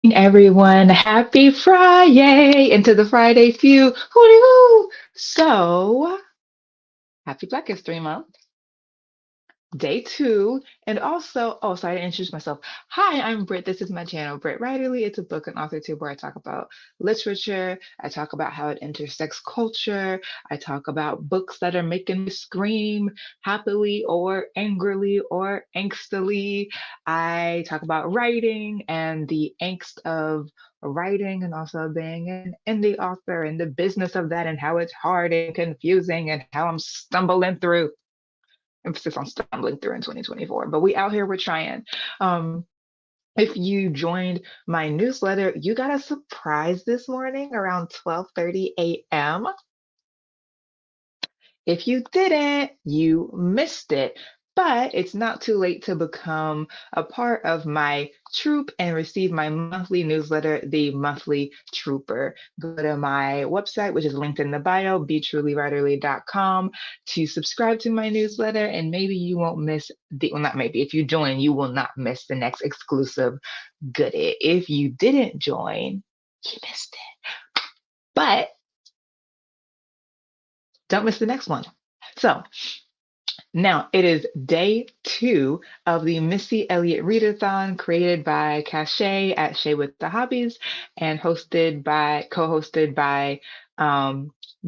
Everyone, happy Friday into the Friday few. Hooty hoo! So, happy Black History Month, day two, and also, oh, sorry, I didn't introduce myself. Hi, I'm Britt. This is my channel, Britt Writerly. It's a book and author tube where I talk about literature. I talk about how it intersects culture. I talk about books that are making me scream happily or angrily or angstily. I talk about writing and the angst of writing and also being an indie author and the business of that and how it's hard and confusing and how I'm stumbling through. Emphasis on stumbling through in 2024, but we out here, we're trying. Um, if you joined my newsletter, you got a surprise this morning around 12:30 a.m. If you didn't, you missed it. But it's not too late to become a part of my troop and receive my monthly newsletter, The Monthly Trooper. Go to my website, which is linked in the bio, betrullywriterly.com, to subscribe to my newsletter. And maybe you won't miss well, not maybe, if you join, you will not miss the next exclusive goodie. If you didn't join, you missed it. But don't miss the next one. So, now, it is day two of the Missy Elliott Readathon created by Shay at Shay with the Hobbies and co-hosted by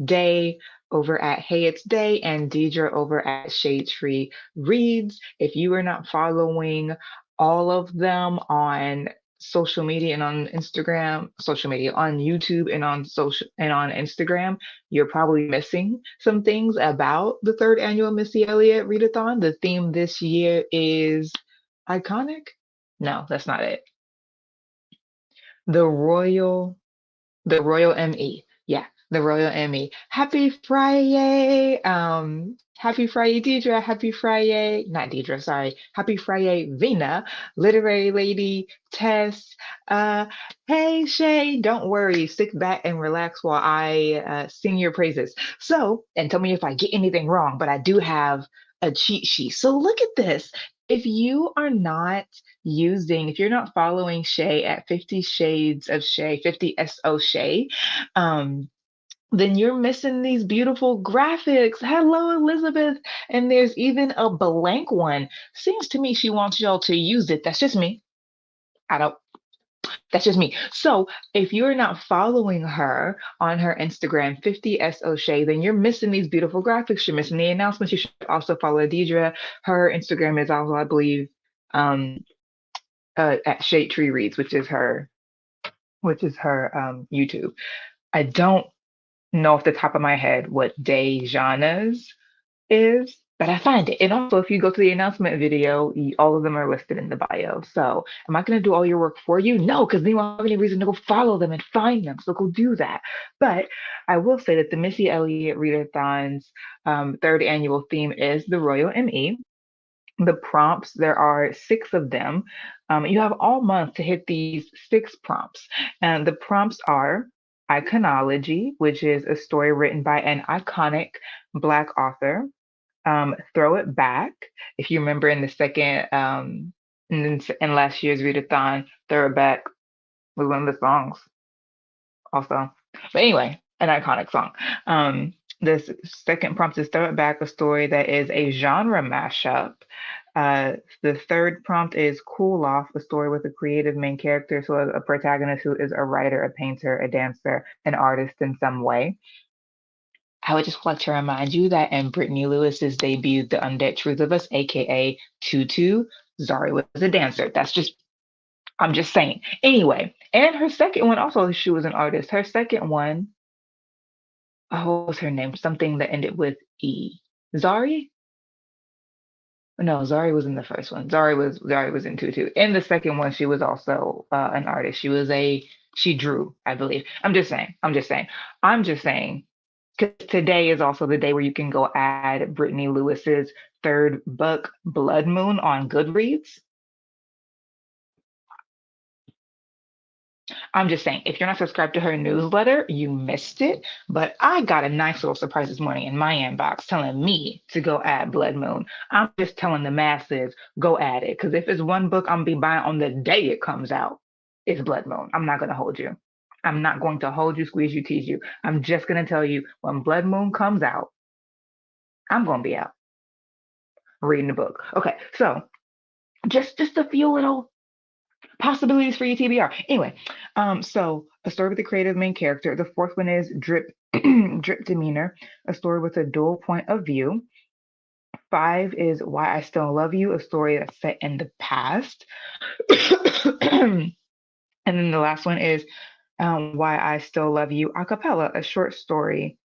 Day over at Hey It's Day and Deidre over at Shade Tree Reads. If you are not following all of them on social media and on Instagram, social media on YouTube and on social and on Instagram, you're probably missing some things about the third annual Missy Elliott Readathon. The theme this year is iconic. No, that's not it. The Royal, the Royal ME. Yeah, the Royal ME. Happy Friday. Happy Friday, Deidre. Happy Friday. Not Deidre, sorry. Happy Friday, Vina. Literary Lady, Tess. Uh, hey, Shay, don't worry. Sit back and relax while I sing your praises. So, and tell me if I get anything wrong, but I do have a cheat sheet. So look at this. If you are not if you're not following Shay at 50 Shades of Shay, 50 SO Shay, um, then you're missing these beautiful graphics. Hello, Elizabeth. And there's even a blank one. Seems to me she wants y'all to use it. That's just me. I don't, that's just me. So if you're not following her on her Instagram, 50 SO Shay, then you're missing these beautiful graphics. You're missing the announcements. You should also follow Deidre. Her Instagram is also, I believe, um, at Shade Tree Reads, which is her YouTube. I don't know off the top of my head what Dejana's is, but I find it. And also, if you go to the announcement video, all of them are listed in the bio. So, am I going to do all your work for you? No, because then you won't have any reason to go follow them and find them. So, go do that. But I will say that the Missy Elliott Readathon's third annual theme is the Royal ME. The prompts, there are six of them. You have all month to hit these six prompts. And the prompts are iconology, which is a story written by an iconic Black author. Throw it back. If you remember in the second, in last year's readathon, Throw It Back was one of the songs also. But anyway, an iconic song. This second prompt is Throw It Back, a story that is a genre mashup. The third prompt is Cool Off, a story with a creative main character, so a protagonist who is a writer, a painter, a dancer, an artist in some way. I would just like to remind you that in Brittany Lewis's debut, The Undead Truth of Us, aka Tutu, Zari was a dancer. I'm just saying. Anyway, and her second one also, she was an artist. Her second one, oh, what was her name? Something that ended with E. Zari? No, Zari was in the first one. Zari was in Tutu. In the second one, she was also an artist. She drew, I believe. I'm just saying. I'm just saying. I'm just saying. Because today is also the day where you can go add Brittany Lewis's third book, Blood Moon, on Goodreads. I'm just saying, if you're not subscribed to her newsletter, you missed it. But I got a nice little surprise this morning in my inbox telling me to go add Blood Moon. I'm just telling the masses, go add it. Because if it's one book I'm gonna be buying on the day it comes out. It's Blood Moon. I'm not going to hold you. I'm not going to hold you, squeeze you, tease you. I'm just going to tell you when Blood Moon comes out, I'm going to be out reading the book. Okay, so just a few little possibilities for your TBR. Anyway, so a story with a creative main character. The fourth one is Drip Drip Demeanor, a story with a dual point of view. Five is Why I Still Love You, a story that's set in the past. And then the last one is Why I Still Love You, a cappella, a short story,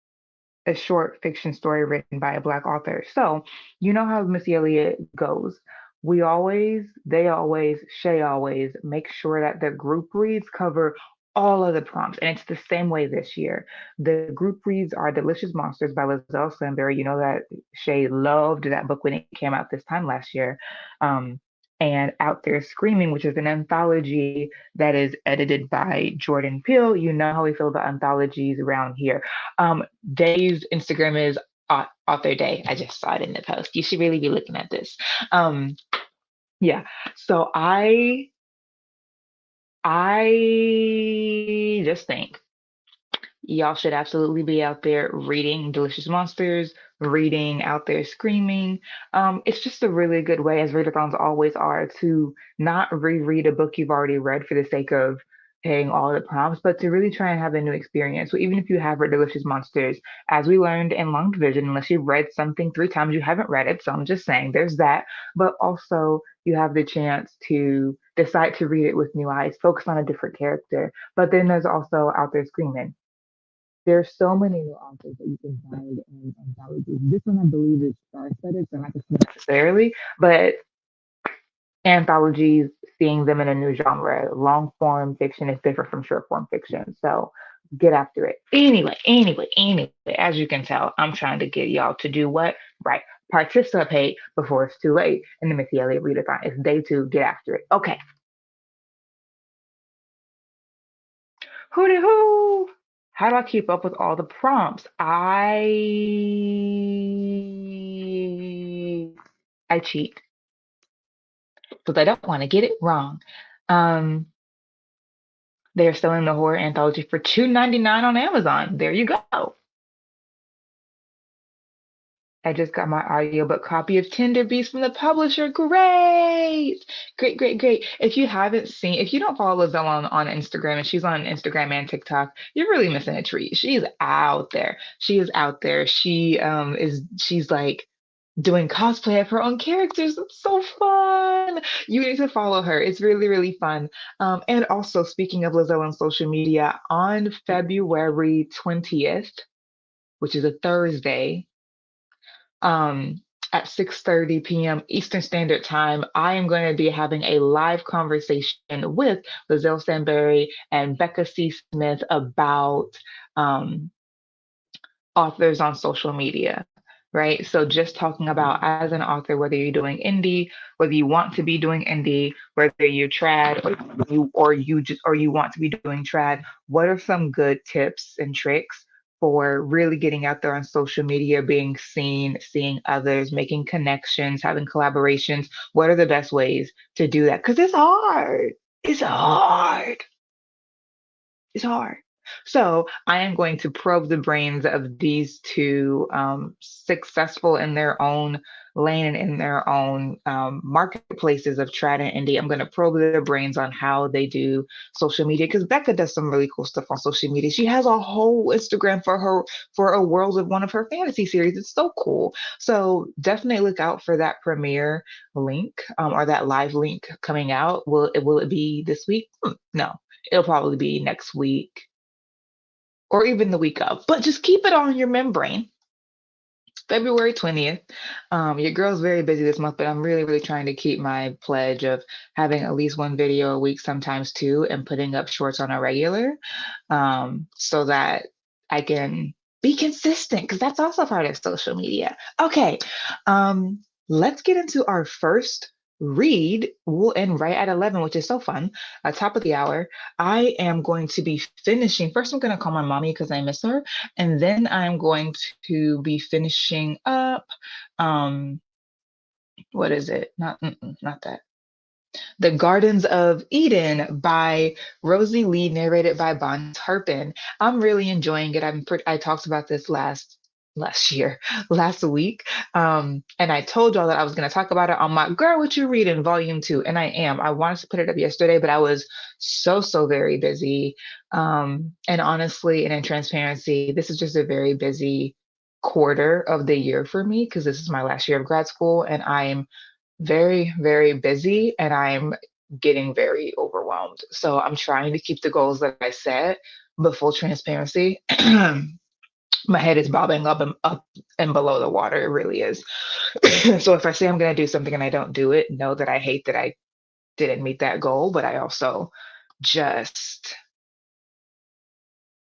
a short fiction story written by a Black author. So, you know how Missy Elliott goes. We always, they always, Shay always make sure that the group reads cover all of the prompts. And it's the same way this year. The group reads are Delicious Monsters by Lizelle Sandberry. You know that Shay loved that book when it came out this time last year. And Out There Screaming, which is an anthology that is edited by Jordan Peele. You know how we feel about anthologies around here. Dave's Instagram is author day. I just saw it in the post. You should really be looking at this. Yeah. So I just think y'all should absolutely be out there reading Delicious Monsters, reading Out There Screaming. It's just a really good way, as readathons always are, to not reread a book you've already read for the sake of paying all the prompts, but to really try and have a new experience. So even if you have read Delicious Monsters, as we learned in Long Division, unless you've read something 3 times, you haven't read it. So I'm just saying there's that. But also you have the chance to decide to read it with new eyes, focus on a different character. But then there's also Out There Screaming. There's so many new authors that you can find in anthologies. This one, I believe, is star studded, so not necessarily, but anthologies, seeing them in a new genre. Long form fiction is different from short form fiction. So get after it. Anyway, as you can tell, I'm trying to get y'all to do what? Right. Participate before it's too late in the Missy Elliott Readathon. It's day 2. Get after it. Okay. Hooty hoo! How do I keep up with all the prompts? I cheat because I don't want to get it wrong. Um, they're selling the horror anthology for $2.99 on Amazon. There you go. I just got my audiobook copy of Tender Beast from the publisher. Great! Great. If you don't follow Lizelle on Instagram, and she's on Instagram and TikTok, you're really missing a treat. She's out there. She is out there. She's like doing cosplay of her own characters. It's so fun. You need to follow her. It's really, really fun. And also, speaking of Lizelle on social media, on February 20th, which is a Thursday, um, at 6:30 p.m. Eastern Standard Time, I am going to be having a live conversation with Lizelle Sandberry and Becca C. Smith about um, authors on social media, right? So just talking about as an author, whether you're doing indie, whether you want to be doing indie, whether you're trad or you want to be doing trad, what are some good tips and tricks for really getting out there on social media, being seen, seeing others, making connections, having collaborations? What are the best ways to do that? Because it's hard. It's hard. It's hard. So I am going to probe the brains of these two successful in their own lane and in their own marketplaces of trad and indie. I'm going to probe their brains on how they do social media because Becca does some really cool stuff on social media. She has a whole Instagram for a world of one of her fantasy series. It's so cool. So definitely look out for that premiere link or that live link coming out. Will it be this week? No, it'll probably be next week or even the week of, but just keep it on your membrane. February 20th. Your girl's very busy this month, but I'm really, really trying to keep my pledge of having at least one video a week, sometimes two, and putting up shorts on a regular so that I can be consistent because that's also part of social media. Okay, let's get into our first read. We'll end right at 11, which is so fun. Top of the hour. I am going to be finishing. First, I'm going to call my mommy because I miss her. And then I'm going to be finishing up. What is it? Not that. The Gardens of Eden by Rosie Lee, narrated by Bon Turpin. I'm really enjoying it. I talked about this last year, last week. And I told y'all that I was going to talk about it on my Girl What You Read in Volume 2, and I am. I wanted to put it up yesterday, but I was so very busy. And honestly, and in transparency, this is just a very busy quarter of the year for me because this is my last year of grad school, and I'm very busy and I'm getting very overwhelmed. So I'm trying to keep the goals that I set, but full transparency, my head is bobbing up and below the water. It really is. So if I say I'm going to do something and I don't do it, know that I hate that I didn't meet that goal, but I also just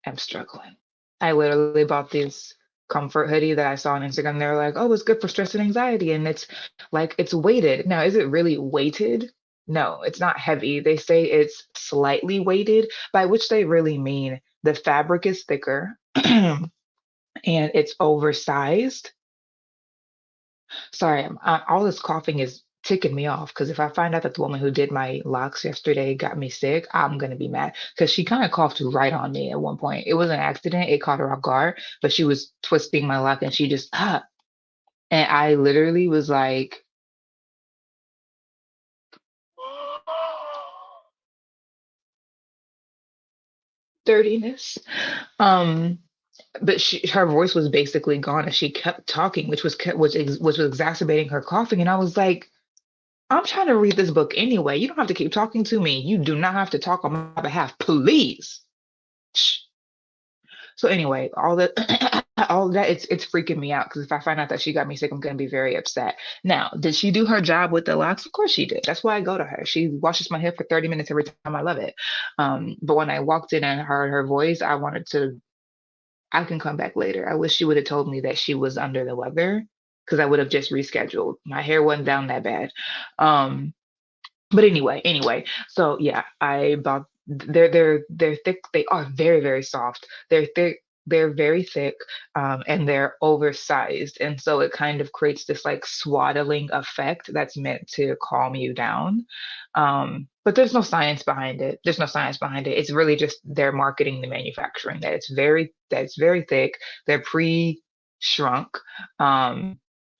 am struggling. I literally bought this comfort hoodie that I saw on Instagram. They were like, oh, it's good for stress and anxiety. And it's like, it's weighted. Now, is it really weighted? No, it's not heavy. They say it's slightly weighted, by which they really mean the fabric is thicker and it's oversized. Sorry, all this coughing is ticking me off because if I find out that the woman who did my locks yesterday got me sick, I'm gonna be mad because she kind of coughed right on me at one point. It was an accident, it caught her off guard, but she was twisting my lock and she just and I literally was like dirtiness. Um, but her voice was basically gone and she kept talking, which was exacerbating her coughing, and I was like, I'm trying to read this book anyway. You don't have to keep talking to me. You do not have to talk on my behalf, please. Shh. So anyway, all that all that it's freaking me out because if I find out that she got me sick, I'm gonna be very upset. Now, did she do her job with the locks? Of course she did. That's why I go to her. She washes my hair for 30 minutes every time. I love it. But when I walked in and heard her voice, I can come back later. I wish she would have told me that she was under the weather because I would have just rescheduled. My hair wasn't down that bad. Um, but anyway, so yeah, I bought they're thick. They are very soft. They're thick. They're very thick, and they're oversized, and so it kind of creates this like swaddling effect that's meant to calm you down. But there's no science behind it. There's no science behind it. It's really just their marketing, the manufacturing that it's very thick. They're pre-shrunk,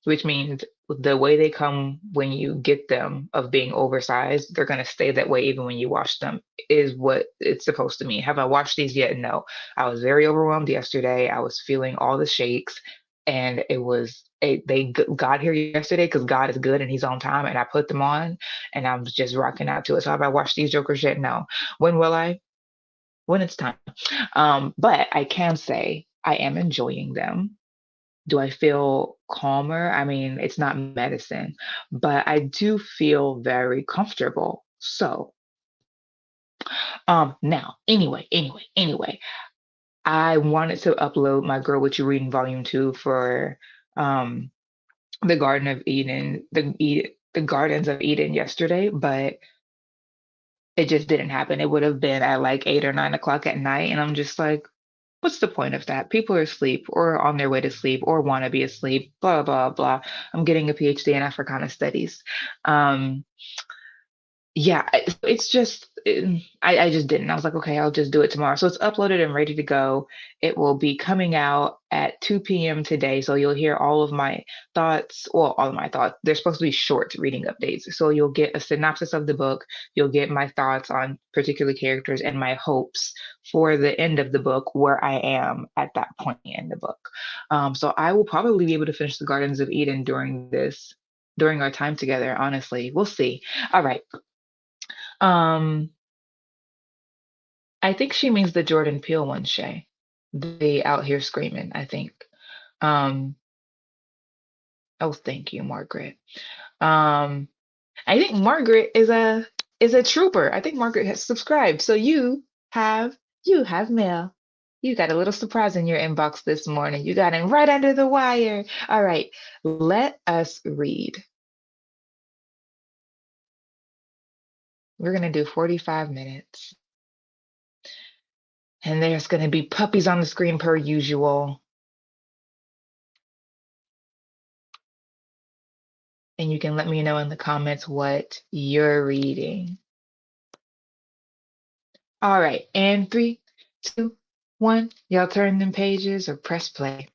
which means the way they come when you get them of being oversized, they're going to stay that way even when you wash them, is what it's supposed to mean. Have I washed these yet? No. I was very overwhelmed yesterday. I was feeling all the shakes, and they got here yesterday because God is good and He's on time, and I put them on, and I'm just rocking out to it. So have I watched these jokers yet? No. When will I? When it's time. But I can say I am enjoying them. Do I feel calmer? I mean, it's not medicine, but I do feel very comfortable. So, now, anyway, I wanted to upload my Girl What You Reading Volume 2 for um the Garden of Eden, the Gardens of Eden yesterday, but it just didn't happen. It would have been at like 8 or 9 o'clock at night, and I'm just like, what's the point of that? People are asleep or on their way to sleep or want to be asleep, blah, blah, blah. I'm getting a PhD in Africana studies. Um, yeah, it's just I just didn't. I was like, okay, I'll just do it tomorrow. So it's uploaded and ready to go. It will be coming out at 2 p.m. today. So you'll hear all of my thoughts. Well, all of my thoughts. They're supposed to be short reading updates. So you'll get a synopsis of the book. You'll get my thoughts on particular characters and my hopes for the end of the book, where I am at that point in the book. So I will probably be able to finish the Gardens of Eden during our time together. Honestly, we'll see. All right. Um, I think she means the Jordan Peele one, Shay. The Out Here Screaming, I think. Um, oh, thank you, Margaret. Um, I think Margaret is a trooper. I think Margaret has subscribed. So you have mail. You got a little surprise in your inbox this morning. You got him right under the wire. All right, let us read. We're gonna do 45 minutes. And there's gonna be puppies on the screen per usual. and you can let me know in the comments what you're reading. All right, and 3, 2, 1, y'all turn them pages or press play.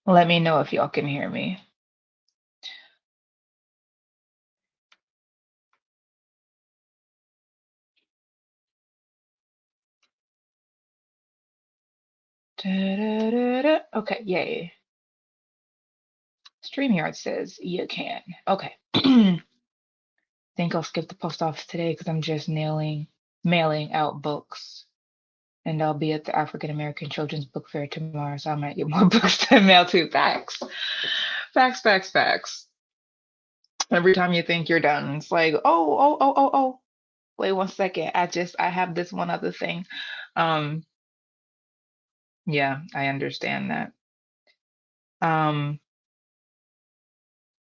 Let me know if y'all can hear me. Da-da-da-da. Okay, yay. StreamYard says you can. Okay. Think I'll skip the post office today because I'm just mailing out books. And I'll be at the African American Children's Book Fair tomorrow, so I might get more books to mail to. Facts. Facts, facts, facts. Every time you think you're done, it's like, oh. Wait 1 second. I have this one other thing. Um, yeah, I understand that. Um,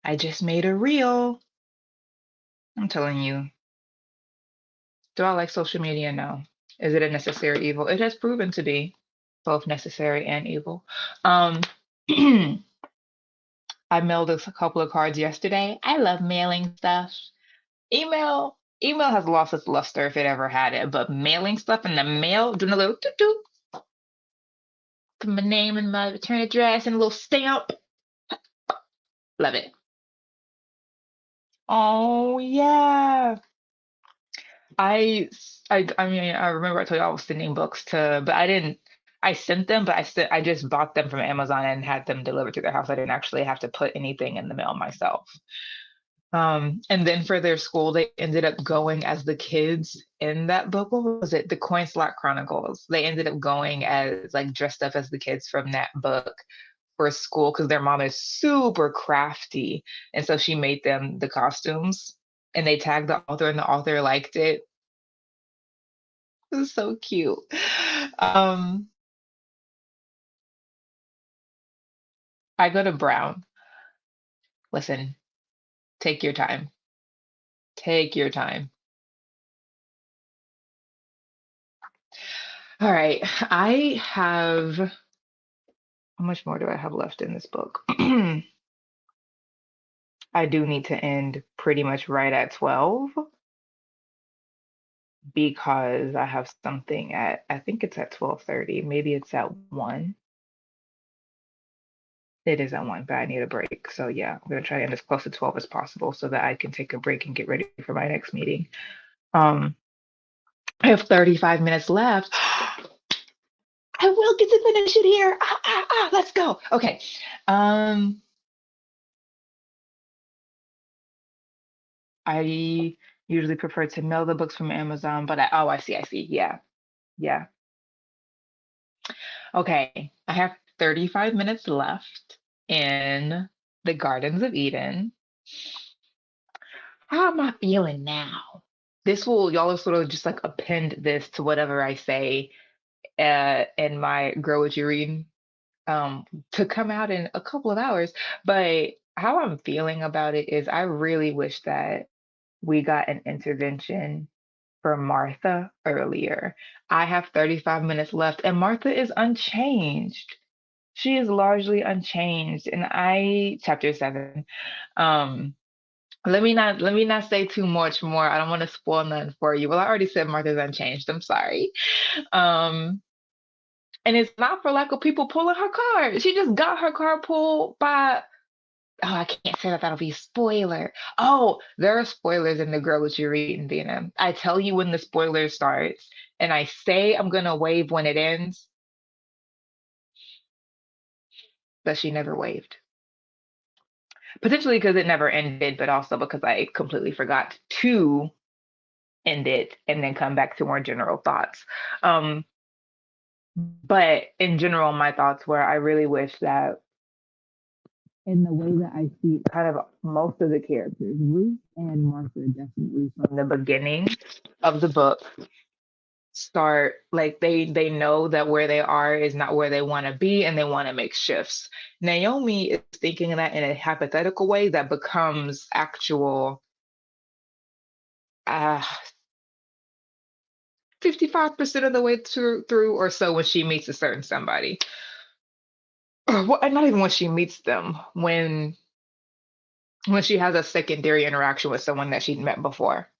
I just made a reel. I'm telling you. Do I like social media? No. Is it a necessary evil? It has proven to be both necessary and evil. Um, I mailed a couple of cards yesterday. I love mailing stuff. Email has lost its luster if it ever had it, but mailing stuff in the mail, doing a little doo doo, put my name and my return address and a little stamp. Love it. Oh yeah. I mean I remember I told you I was sending books to, but I didn't. I sent them, but I just bought them from Amazon and had them delivered to their house. I didn't actually have to put anything in the mail myself. And then for their school, they ended up going as the kids in that book. What was it? The Coin Slot Chronicles. They ended up going as like dressed up as the kids from that book for school because their mom is super crafty. And so she made them the costumes and they tagged the author and the author liked it. It was so cute. Um, I go to Brown. Listen, take your time. Take your time. All right. I have, how much more do I have left in this book? I do need to end pretty much right at 12 because I have something at, I think it's at 12:30. Maybe it's at 1. It is at 1, but I need a break. So yeah, I'm gonna try to end as close to 12 as possible so that I can take a break and get ready for my next meeting. Um, I have 35 minutes left. I will get to finish it here. Let's go. Okay. Um, I usually prefer to mail the books from Amazon, but I see. Yeah. Yeah. Okay. I have 35 minutes left in the Gardens of Eden. How am I feeling now? Y'all will sort of just like append this to whatever I say in my Grow What You Read to come out in a couple of hours. But how I'm feeling about it is I really wish that we got an intervention for Martha earlier. I have 35 minutes left, and Martha is unchanged. She is largely unchanged. And chapter 7. Um, let me not say too much more. I don't want to spoil nothing for you. Well, I already said Martha's unchanged. I'm sorry. Um, and it's not for lack of people pulling her card. She just got her card pulled by. Oh, I can't say that. That'll be a spoiler. Oh, there are spoilers in the Girl What You Read in Vietnam. I tell you when the spoiler starts, and I say I'm gonna wave when it ends, but she never waved. Potentially because it never ended, but also because I completely forgot to end it and then come back to more general thoughts. Um, but in general, my thoughts were I really wish that in the way that I see kind of most of the characters, Ruth and Martha definitely from the beginning of the book start like they know that where they are is not where they want to be and they want to make shifts. Naomi is thinking of that in a hypothetical way that becomes actual 55% of the way through or so when she meets a certain somebody. Well, not even when she meets them, when she has a secondary interaction with someone that she'd met before.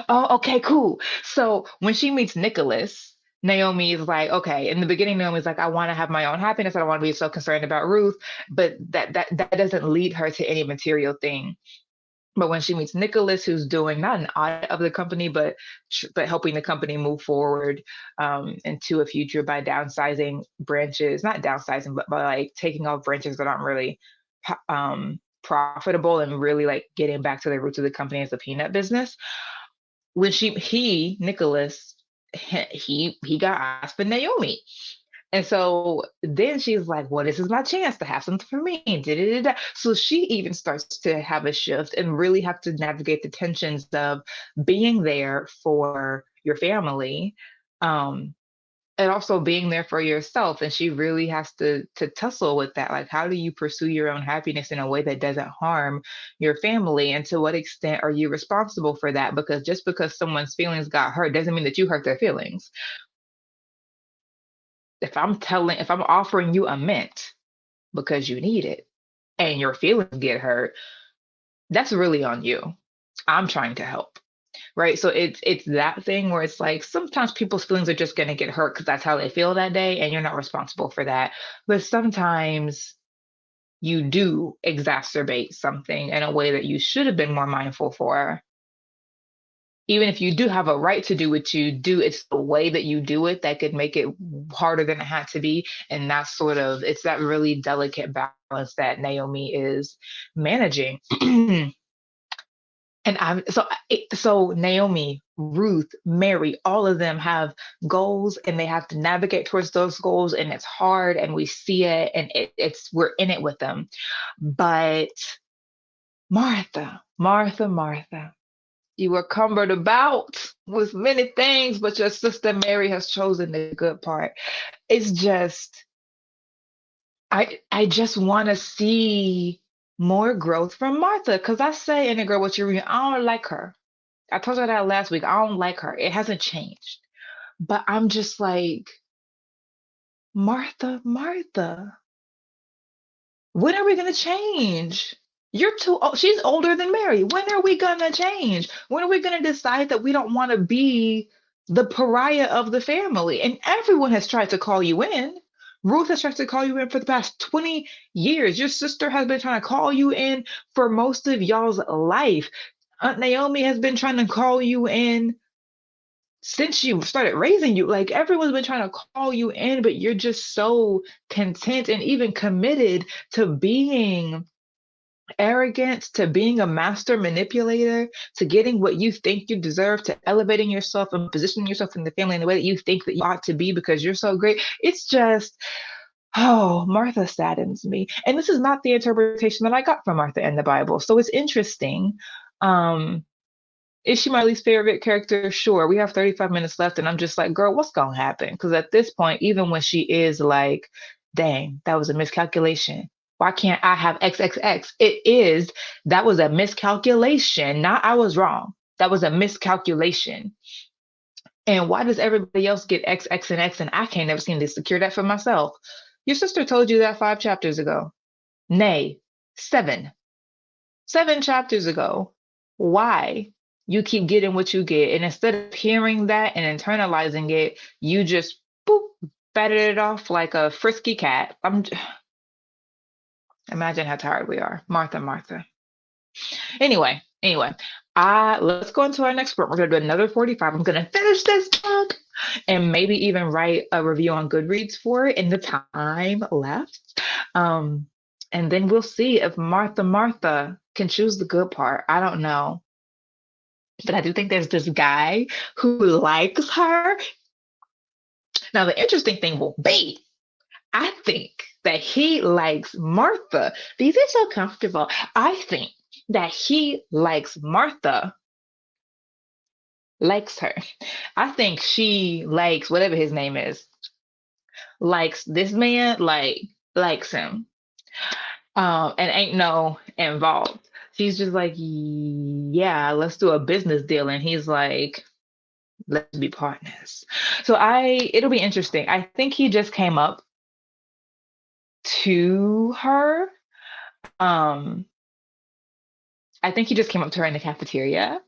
Oh, okay, cool. So when she meets Nicholas, Naomi is like, okay, in the beginning, Naomi's like, I want to have my own happiness. I don't want to be so concerned about Ruth, but that doesn't lead her to any material thing. But when she meets Nicholas, who's doing not an audit of the company, but helping the company move forward into a future by downsizing branches, not downsizing, but by like taking off branches that aren't really profitable and really like getting back to the roots of the company as a peanut business. When Nicholas, he got asked for Naomi. And so then she's like, well, this is my chance to have something for me. Da-da-da-da. So she even starts to have a shift and really have to navigate the tensions of being there for your family, um, and also being there for yourself. And she really has to tussle with that. Like, how do you pursue your own happiness in a way that doesn't harm your family? And to what extent are you responsible for that? Because just because someone's feelings got hurt doesn't mean that you hurt their feelings. If I'm offering you a mint because you need it and your feelings get hurt, that's really on you. I'm trying to help. Right. So it's that thing where it's like sometimes people's feelings are just gonna get hurt because that's how they feel that day, and you're not responsible for that. But sometimes you do exacerbate something in a way that you should have been more mindful for. Even if you do have a right to do what you do, it's the way that you do it that could make it harder than it had to be. And that's it's that really delicate balance that Naomi is managing. And so Naomi, Ruth, Mary, all of them have goals and they have to navigate towards those goals, and it's hard and we see it and we're in it with them. But Martha, you were cumbered about with many things, but your sister Mary has chosen the good part. It's just, I just want to see more growth from Martha because I say in a girl what you read, I don't like her. I told her that last week. I don't like her. It hasn't changed. But I'm just like, Martha, when are we going to change? You're too old. She's older than Mary. When are we going to change? When are we going to decide that we don't want to be the pariah of the family? And everyone has tried to call you in. Ruth has tried to call you in for the past 20 years. Your sister has been trying to call you in for most of y'all's life. Aunt Naomi has been trying to call you in since you started raising you. Like everyone's been trying to call you in, but you're just so content and even committed to being arrogant, to being a master manipulator, to getting what you think you deserve, to elevating yourself and positioning yourself in the family in the way that you think that you ought to be because you're so great. It's just, oh, Martha saddens me. And this is not the interpretation that I got from Martha in the Bible. So it's interesting. Um, is she my least favorite character? Sure. We have 35 minutes left, and I'm just like, girl, what's gonna happen? Because at this point, even when she is like, dang, that was a miscalculation. Why can't I have XXX? That was a miscalculation, not I was wrong. That was a miscalculation. And why does everybody else get X, X, and X, and I can't never seem to secure that for myself? Your sister told you that 5 chapters ago. Nay, seven. 7 chapters ago. Why you keep getting what you get, and instead of hearing that and internalizing it, you just boop, batted it off like a frisky cat. Imagine how tired we are. Martha. Anyway, let's go into our next part. We're gonna do another 45. I'm gonna finish this book and maybe even write a review on Goodreads for it in the time left. Um, and then we'll see if Martha can choose the good part. I don't know. But I do think there's this guy who likes her. Now, the interesting thing will be, I think that he likes Martha. These are so comfortable. I think that he likes her. I think she likes whatever his name is, likes this man, likes him. And ain't no involved. She's just like, yeah, let's do a business deal. And he's like, let's be partners. So it'll be interesting. I think he just came up to her. Um, I think he just came up to her in the cafeteria.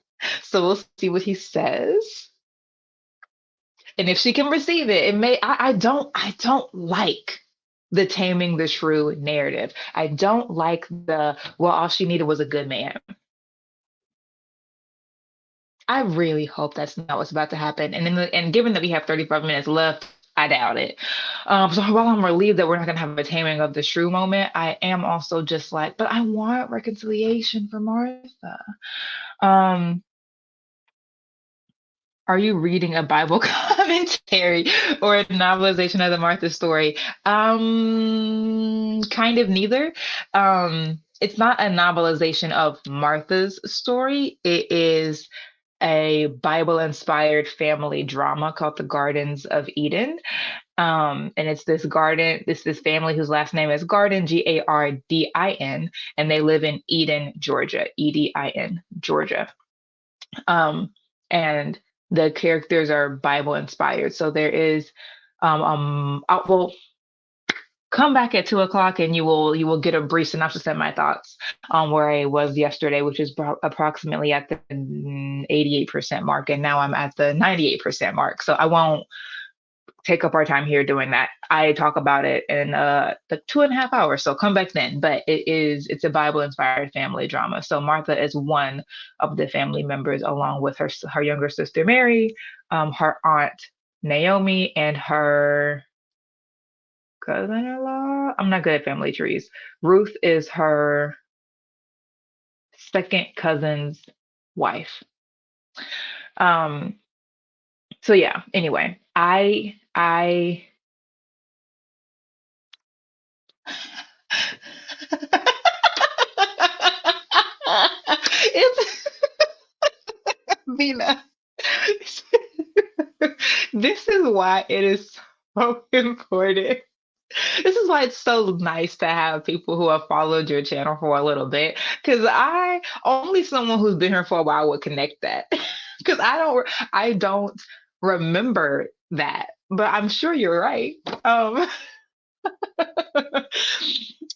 So we'll see what he says. And if she can receive it, it may I don't like the taming the shrew narrative. I don't like the well, all she needed was a good man. I really hope that's not what's about to happen. And given that we have 35 minutes left, I doubt it. So while I'm relieved that we're not gonna have a taming of the shrew moment, I am also just like, but I want reconciliation for Martha. Um, Are you reading a Bible commentary or a novelization of the Martha story? Kind of neither. It's not a novelization of Martha's story. It is a Bible-inspired family drama called The Gardens of Eden. And it's this family whose last name is Garden, Gardin, and they live in Eden, Georgia, Edin, Georgia. Um, and the characters are Bible inspired. So there is, well, come back at 2 o'clock and you will get a brief synopsis of my thoughts on where I was yesterday, which is approximately at the 88% mark, and now I'm at the 98% mark. So I won't take up our time here doing that. I talk about it in like 2.5 hours. So come back then. But it's a Bible inspired family drama. So Martha is one of the family members, along with her younger sister Mary, her aunt Naomi, and her cousin-in-law. I'm not good at family trees. Ruth is her second cousin's wife. Um, so yeah, anyway, I it's Vina. This is why it is so important. This is why it's so nice to have people who have followed your channel for a little bit. Because I only someone who's been here for a while would connect that. Because I don't remember that. But I'm sure you're right. Um,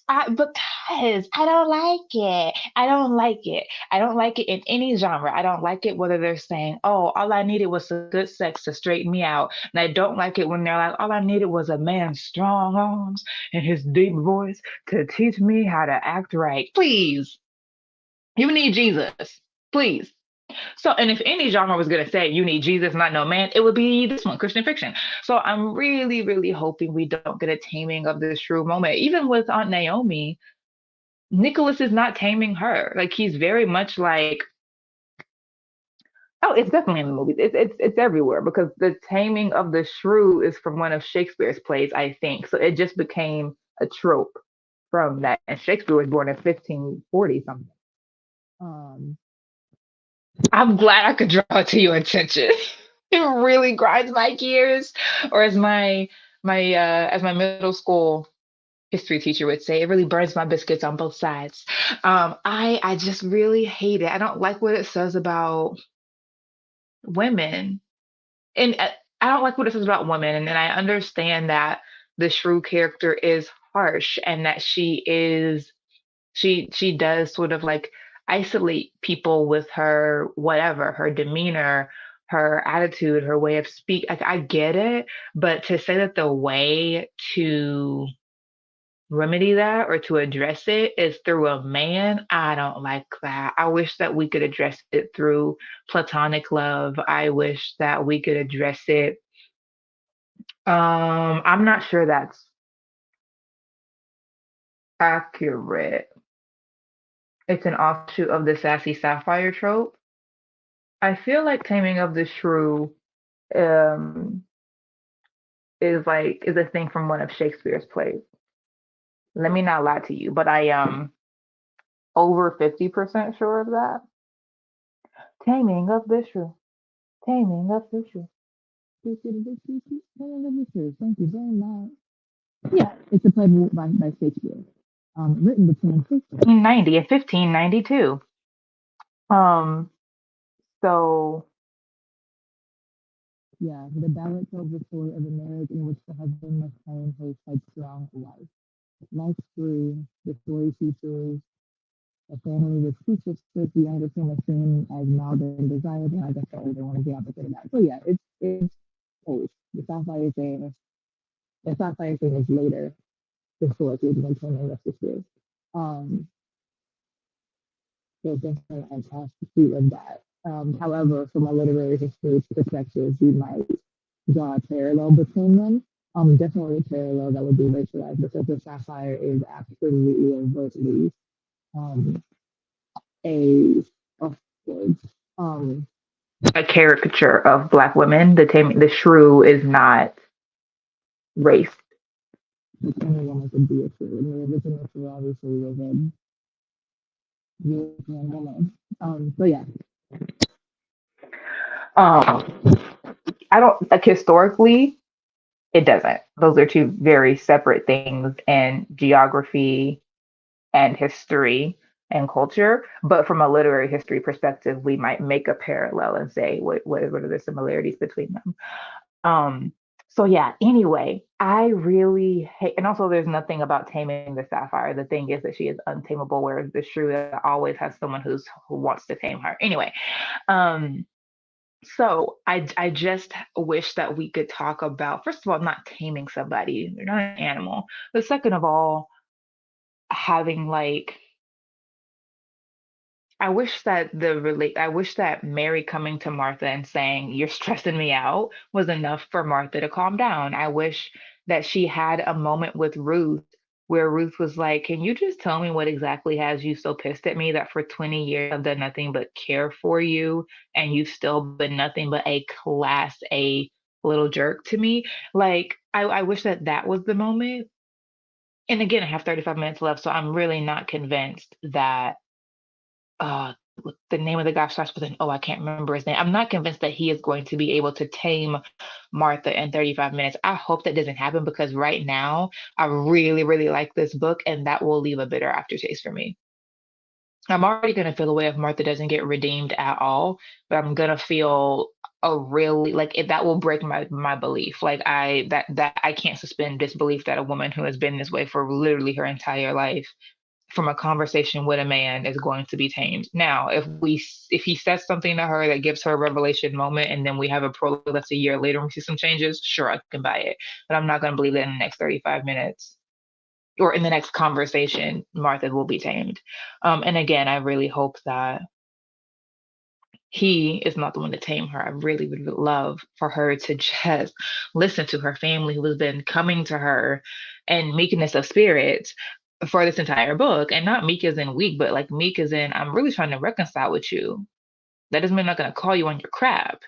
but guys, I don't like it. I don't like it. I don't like it in any genre. I don't like it whether they're saying, oh, all I needed was some good sex to straighten me out. And I don't like it when they're like, all I needed was a man's strong arms and his deep voice to teach me how to act right. Please, you need Jesus. Please. So, and if any genre was going to say you need Jesus, not no man, it would be this one, Christian fiction. So I'm really, really hoping we don't get a taming of this shrew moment. Even with Aunt Naomi, Nicholas is not taming her. Like he's very much like, oh, it's definitely in the movies. It's everywhere because the taming of the shrew is from one of Shakespeare's plays, I think. So it just became a trope from that. And Shakespeare was born in 1540 something. Um, I'm glad I could draw it to your attention. It really grinds my gears, or as my middle school history teacher would say, it really burns my biscuits on both sides. I just really hate it. I don't like what it says about women, and I don't like what it says about women. And I understand that the shrew character is harsh, and that she does sort of like isolate people with her whatever, her demeanor, her attitude, her way of speak. Like I get it, but to say that the way to remedy that or to address it is through a man, I don't like that. I wish that we could address it through platonic love. I wish that we could address it. I'm not sure that's accurate. It's an offshoot of the sassy sapphire trope. I feel like Taming of the Shrew um, is a thing from one of Shakespeare's plays. Let me not lie to you, but I am over 50% sure of that. Taming of the Shrew. Taming of the Shrew. Taming of the Shrew. Thank you very much. Yeah, it's a play by Shakespeare, written between 1590 and 1592. Um, so yeah, the ballad tells the story of a marriage in which the husband must claim his headstrong wife. Life through the story features a family with two sisters, the youngest one is seen as mild and desired, and I guess the older one is the opposite of that. So yeah, it's post. The sapphire thing is later historically than turning of the year. Um, so definitely a aspect of that. However, from a literary history perspective, you might draw a parallel between them. Definitely a parallel that would be racialized because the sapphire is absolutely overtly um, a, of course, um, A caricature of Black women. The shrew is not race. but anyone could be a true. I mean, original true obviously was a European woman. So yeah, Um, I don't like historically. It doesn't. Those are two very separate things in geography and history and culture. But from a literary history perspective, we might make a parallel and say what are the similarities between them. Um, so yeah, anyway, I really hate, and also there's nothing about taming the sapphire. The thing is that she is untamable, whereas the shrew always has someone who wants to tame her. Anyway, um, so I just wish that we could talk about, first of all, not taming somebody. They're not an animal. But second of all, having like I wish that Mary coming to Martha and saying, "You're stressing me out," was enough for Martha to calm down. I wish that she had a moment with Ruth where Ruth was like, "Can you just tell me what exactly has you so pissed at me that for 20 years I've done nothing but care for you and you've still been nothing but a class A little jerk to me?" Like, I wish that that was the moment. And again, I have 35 minutes left, so I'm really not convinced that uh the name of the guy starts with an oh, I can't remember his name. I'm not convinced that he is going to be able to tame Martha in 35 minutes. I hope that doesn't happen because right now I really, really like this book and that will leave a bitter aftertaste for me. I'm already going to feel a way if Martha doesn't get redeemed at all, but I'm going to feel a really like it, that will break my belief. Like that I can't suspend disbelief that a woman who has been this way for literally her entire life from a conversation with a man is going to be tamed. Now, if he says something to her that gives her a revelation moment, and then we have a prologue that's a year later and we see some changes, sure, I can buy it. But I'm not going to believe that in the next 35 minutes or in the next conversation, Martha will be tamed. And again, I really hope that he is not the one to tame her. I really would love for her to just listen to her family who has been coming to her and meekness of spirit for this entire book. And not meek as in weak, but like meek as in I'm really trying to reconcile with you. That doesn't mean I'm not gonna call you on your crap,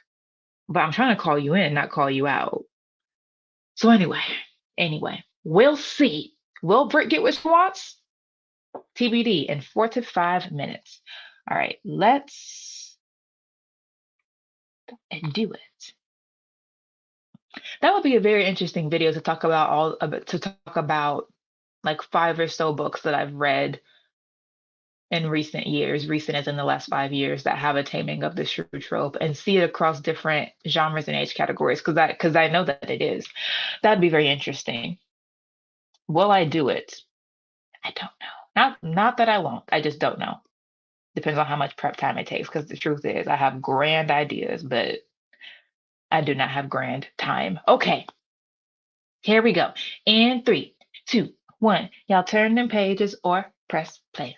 but I'm trying to call you in, not call you out. So anyway, we'll see. Will Britt get what she wants? TBD in 4 to 5 minutes. All right, let's do it. That would be a very interesting video to talk about to talk about like five or so books that I've read in recent years, recent as in the last 5 years, that have a taming of the shrew trope and see it across different genres and age categories because I know that it is. That'd be very interesting. Will I do it? I don't know. Not that I won't. I just don't know. Depends on how much prep time it takes. Because the truth is, I have grand ideas, but I do not have grand time. Okay, here we go. In three, two, one. Y'all turn them pages or press play.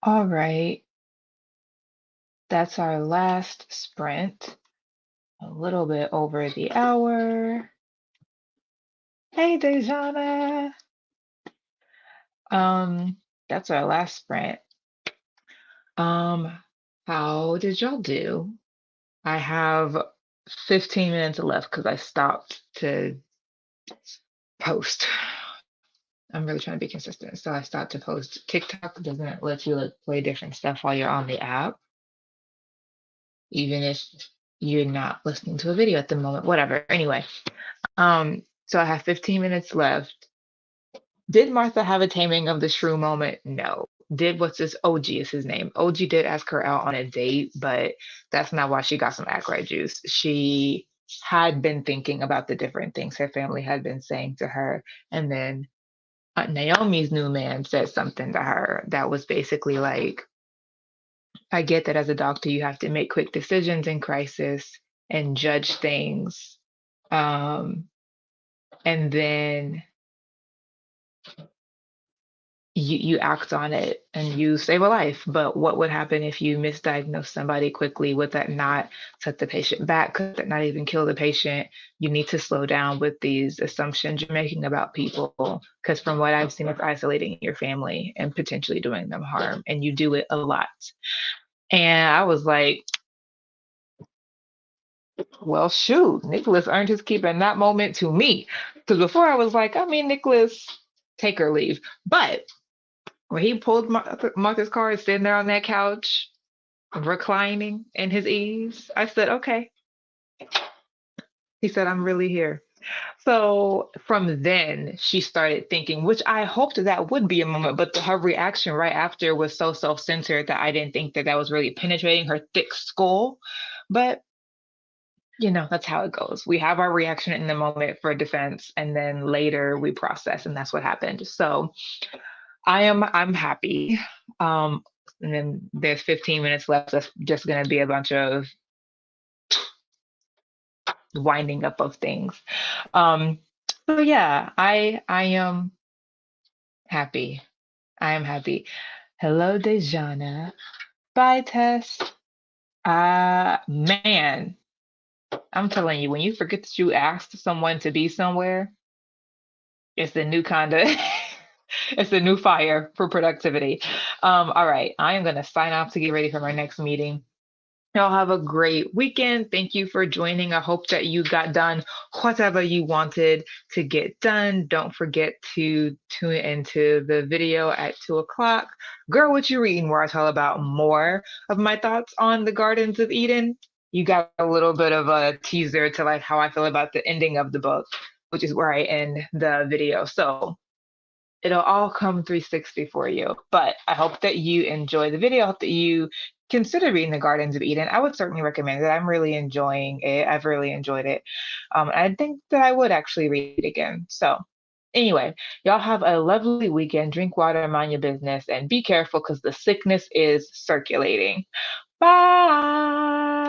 All right. That's our last sprint. A little bit over the hour. Hey, Dejana. Um, that's our last sprint. Um, how did y'all do? I have 15 minutes left because I stopped to post. I'm really trying to be consistent. So I stopped to post. TikTok doesn't let you like play different stuff while you're on the app, even if you're not listening to a video at the moment, whatever. Anyway, so I have 15 minutes left. Did Martha have a taming of the shrew moment? No. Did what's this OG is his name. OG did ask her out on a date, but that's not why she got some Ackroyd juice. She had been thinking about the different things her family had been saying to her. And then Naomi's new man said something to her that was basically like, I get that as a doctor, you have to make quick decisions in crisis and judge things. Um, and then you act on it and you save a life. But what would happen if you misdiagnose somebody quickly? Would that not set the patient back? Could that not even kill the patient? You need to slow down with these assumptions you're making about people. Because from what I've seen, it's isolating your family and potentially doing them harm. And you do it a lot. And I was like, well, shoot, Nicholas earned his keep in that moment to me. Because before I was like, I mean, Nicholas, take or leave. But when he pulled Martha's card sitting there on that couch, reclining in his ease, I said, okay. He said, I'm really here. So from then, she started thinking, which I hoped that would be a moment, but her reaction right after was so self centered that I didn't think that that was really penetrating her thick skull. But that's how it goes. We have our reaction in the moment for defense, and then later we process, and that's what happened. So I'm happy. Um, and then there's 15 minutes left. That's just gonna be a bunch of winding up of things. Um, so yeah, I am happy. I am happy. Hello, Dejana. Bye, Tess. Man, I'm telling you, when you forget that you asked someone to be somewhere, it's a new kind of it's a new fire for productivity. All right, I am gonna sign off to get ready for my next meeting. Y'all have a great weekend. Thank you for joining. I hope that you got done whatever you wanted to get done. Don't forget to tune into the video at 2 o'clock. Girl, what you reading? Where I tell about more of my thoughts on the Gardens of Eden. You got a little bit of a teaser to like how I feel about the ending of the book, which is where I end the video. So it'll all come 360 for you. But I hope that you enjoy the video. I hope that you consider reading The Gardens of Eden. I would certainly recommend it. I'm really enjoying it. I've really enjoyed it. I think that I would actually read it again. So anyway, y'all have a lovely weekend. Drink water, mind your business, and be careful because the sickness is circulating. Bye.